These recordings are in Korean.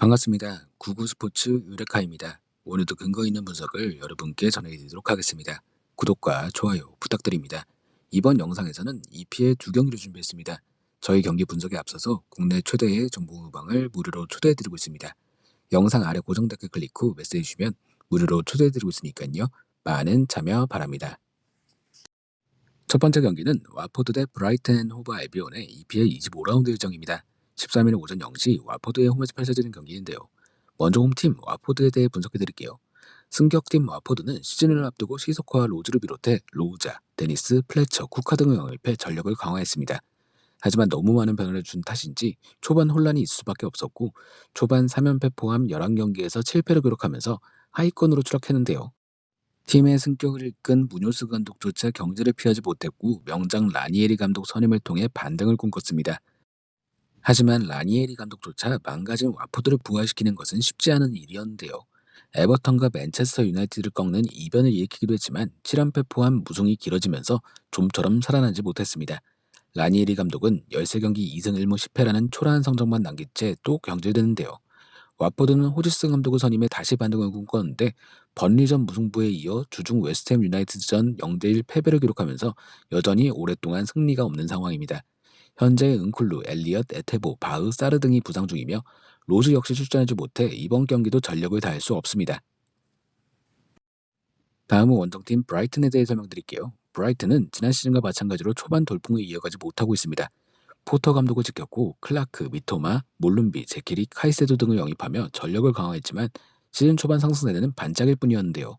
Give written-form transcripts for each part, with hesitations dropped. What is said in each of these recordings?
반갑습니다. 구구스포츠 유레카입니다. 오늘도 근거 있는 분석을 여러분께 전해드리도록 하겠습니다. 구독과 좋아요 부탁드립니다. 이번 영상에서는 EPL 두 경기를 준비했습니다. 저희 경기 분석에 앞서서 국내 최대의 정보 후방을 무료로 초대해드리고 있습니다. 영상 아래 고정 댓글 클릭 후 메시지 주시면 무료로 초대해드리고 있으니까요. 많은 참여 바랍니다. 첫 번째 경기는 와포드 대 브라이튼 앤 호브 알비온의 EPL 25라운드 일정입니다. 13일 오전 0시 와포드의 홈에서 펼쳐지는 경기인데요. 먼저 홈팀 와포드에 대해 분석해드릴게요. 승격팀 와포드는 시즌을 앞두고 시소코와 로즈를 비롯해 로우자, 데니스, 플래처, 쿠카 등을 영입해 전력을 강화했습니다. 하지만 너무 많은 변화를 준 탓인지 초반 혼란이 있을 수밖에 없었고 초반 3연패 포함 11경기에서 7패를 기록하면서 하위권으로 추락했는데요. 팀의 승격을 이끈 무뇨스 감독조차 경질을 피하지 못했고 명장 라니에리 감독 선임을 통해 반등을 꿈꿨습니다. 하지만 라니에리 감독조차 망가진 와포드를 부활시키는 것은 쉽지 않은 일이었는데요. 에버턴과 맨체스터 유나이티드를 꺾는 이변을 일으키기도 했지만 7연패 포함 무승이 길어지면서 좀처럼 살아나지 못했습니다. 라니에리 감독은 13경기 2승 1무 10패라는 초라한 성적만 남긴 채 또 경질되는데요. 와포드는 호지스 감독을 선임해 다시 반등을 꿈꿨는데 번리전 무승부에 이어 주중 웨스트햄 유나이티드전 0대1 패배를 기록하면서 여전히 오랫동안 승리가 없는 상황입니다. 현재 은쿨루, 엘리엇, 에테보, 바흐, 사르 등이 부상 중이며 로즈 역시 출전하지 못해 이번 경기도 전력을 다할 수 없습니다. 다음은 원정팀 브라이튼에 대해 설명드릴게요. 브라이튼은 지난 시즌과 마찬가지로 초반 돌풍을 이어가지 못하고 있습니다. 포터 감독을 지켰고 클라크, 미토마, 몰룸비, 제키리, 카이세도 등을 영입하며 전력을 강화했지만 시즌 초반 상승세는 반짝일 뿐이었는데요.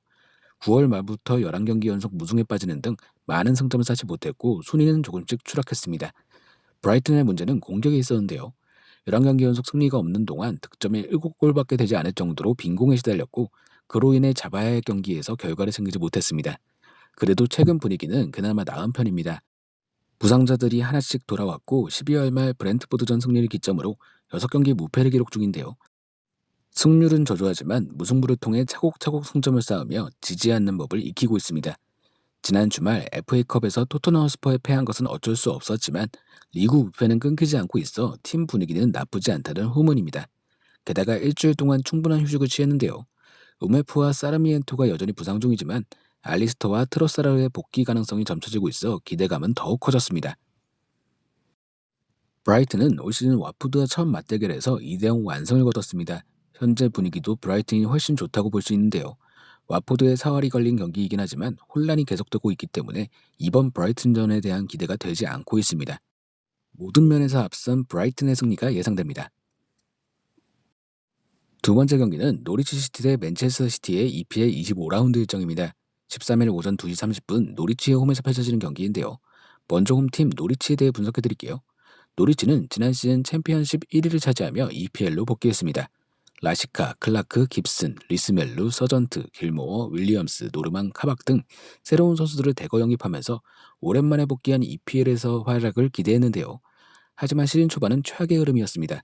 9월 말부터 11경기 연속 무승에 빠지는 등 많은 승점을 쌓지 못했고 순위는 조금씩 추락했습니다. 브라이튼의 문제는 공격에 있었는데요. 11경기 연속 승리가 없는 동안 득점이 7골밖에 되지 않을 정도로 빈공에 시달렸고 그로 인해 잡아야 할 경기에서 결과를 챙기지 못했습니다. 그래도 최근 분위기는 그나마 나은 편입니다. 부상자들이 하나씩 돌아왔고 12월 말 브렌트포드전 승리를 기점으로 6경기 무패를 기록 중인데요. 승률은 저조하지만 무승부를 통해 차곡차곡 승점을 쌓으며 지지 않는 법을 익히고 있습니다. 지난 주말 FA컵에서 토트넘 허스퍼에 패한 것은 어쩔 수 없었지만 리그 무패는 끊기지 않고 있어 팀 분위기는 나쁘지 않다는 후문입니다. 게다가 일주일 동안 충분한 휴식을 취했는데요. 우메프와 사르미엔토가 여전히 부상 중이지만 알리스터와 트로사르의 복귀 가능성이 점쳐지고 있어 기대감은 더욱 커졌습니다. 브라이튼은 올 시즌 와포드와 처음 맞대결에서 2대0 완승을 거뒀습니다. 현재 분위기도 브라이튼이 훨씬 좋다고 볼 수 있는데요. 와포드의 사활이 걸린 경기이긴 하지만 혼란이 계속되고 있기 때문에 이번 브라이튼전에 대한 기대가 되지 않고 있습니다. 모든 면에서 앞선 브라이튼의 승리가 예상됩니다. 두 번째 경기는 노리치 시티 대 맨체스터 시티의 EPL 25라운드 일정입니다. 13일 오전 2시 30분 노리치의 홈에서 펼쳐지는 경기인데요. 먼저 홈팀 노리치에 대해 분석해드릴게요. 노리치는 지난 시즌 챔피언십 1위를 차지하며 EPL로 복귀했습니다. 라시카, 클라크, 깁슨, 리스멜루, 서전트, 길모어, 윌리엄스, 노르망, 카박 등 새로운 선수들을 대거 영입하면서 오랜만에 복귀한 EPL에서 활약을 기대했는데요. 하지만 시즌 초반은 최악의 흐름이었습니다.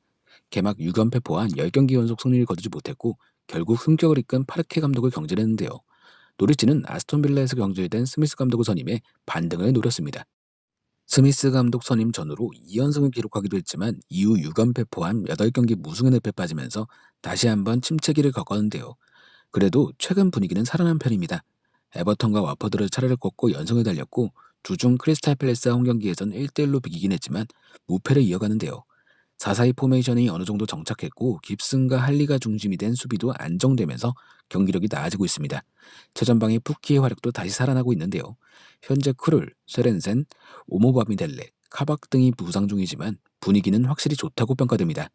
개막 6연패 포함 10경기 연속 승리를 거두지 못했고 결국 승격을 이끈 파르케 감독을 경질했는데요. 노리치는 아스톤 빌라에서 경질된 스미스 감독을 선임해 반등을 노렸습니다. 스미스 감독 선임 전후로 2연승을 기록하기도 했지만 이후 6연패 포함 8경기 무승의 늪에 빠지면서 다시 한번 침체기를 겪었는데요. 그래도 최근 분위기는 살아난 편입니다. 에버턴과 와퍼드를 차례를 꺾고 연승을 달렸고 주중 크리스탈 팰리스와 홈경기에선 1대1로 비기긴 했지만 무패를 이어가는데요. 4-4-2 포메이션이 어느 정도 정착했고 깁슨과 할리가 중심이 된 수비도 안정되면서 경기력이 나아지고 있습니다. 최전방의 푸키의 활약도 다시 살아나고 있는데요. 현재 크룰, 세렌센, 오모바미델레, 카박 등이 부상 중이지만 분위기는 확실히 좋다고 평가됩니다.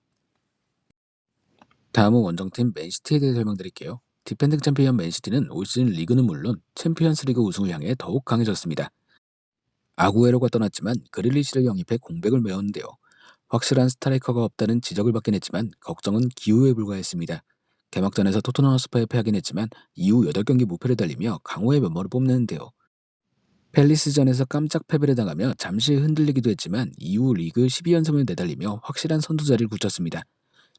다음은 원정팀 맨시티에 대해 설명드릴게요. 디펜딩 챔피언 맨시티는 올 시즌 리그는 물론 챔피언스리그 우승을 향해 더욱 강해졌습니다. 아구에로가 떠났지만 그릴리시를 영입해 공백을 메웠는데요. 확실한 스트라이커가 없다는 지적을 받긴 했지만 걱정은 기우에 불과했습니다. 개막전에서 토트넘 허스퍼에 패하긴 했지만 이후 8경기 무패를 달리며 강호의 면모를 뽐내는데요. 팰리스전에서 깜짝 패배를 당하며 잠시 흔들리기도 했지만 이후 리그 12연승을 내달리며 확실한 선두 자리를 굳혔습니다.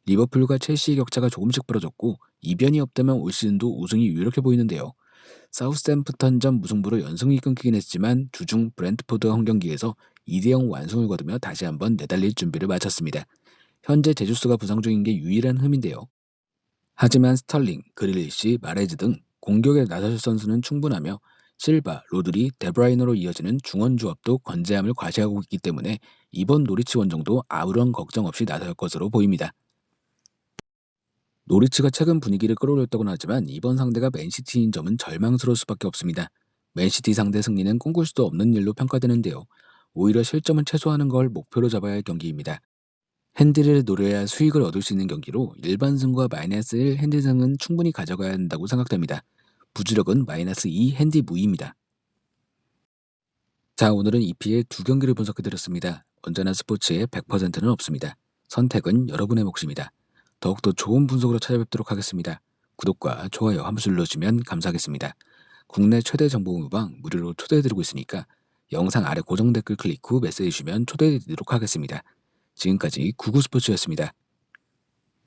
리버풀과 첼시의 격차가 조금씩 벌어졌고 이변이 없다면 올 시즌도 우승이 유력해 보이는데요. 사우스햄프턴전 무승부로 연승이 끊기긴 했지만 주중 브렌트포드 홈경기에서 2대0 완승을 거두며 다시 한번 내달릴 준비를 마쳤습니다. 현재 제주스가 부상 중인 게 유일한 흠인데요. 하지만 스털링, 그릴리시, 마레즈 등 공격에 나설 선수는 충분하며 실바, 로드리, 데브라이너로 이어지는 중원 조합도 건재함을 과시하고 있기 때문에 이번 노리치 원정도 아무런 걱정 없이 나설 것으로 보입니다. 노리치가 최근 분위기를 끌어올렸다고는 하지만 이번 상대가 맨시티인 점은 절망스러울 수밖에 없습니다. 맨시티 상대 승리는 꿈꿀 수도 없는 일로 평가되는데요. 오히려 실점을 최소화하는 걸 목표로 잡아야 할 경기입니다. 핸디를 노려야 수익을 얻을 수 있는 경기로 일반승과 마이너스 1 핸디승은 충분히 가져가야 한다고 생각됩니다. 부주력은 마이너스 2 핸디 무입니다. 자, 오늘은 EP의 두 경기를 분석해드렸습니다. 언제나 스포츠에 100%는 없습니다. 선택은 여러분의 몫입니다. 더욱더 좋은 분석으로 찾아뵙도록 하겠습니다. 구독과 좋아요 한 번씩 눌러주시면 감사하겠습니다. 국내 최대 정보 무방 무료로 초대해드리고 있으니까 영상 아래 고정 댓글 클릭 후 메시지 주시면 초대해드리도록 하겠습니다. 지금까지 구구스포츠였습니다.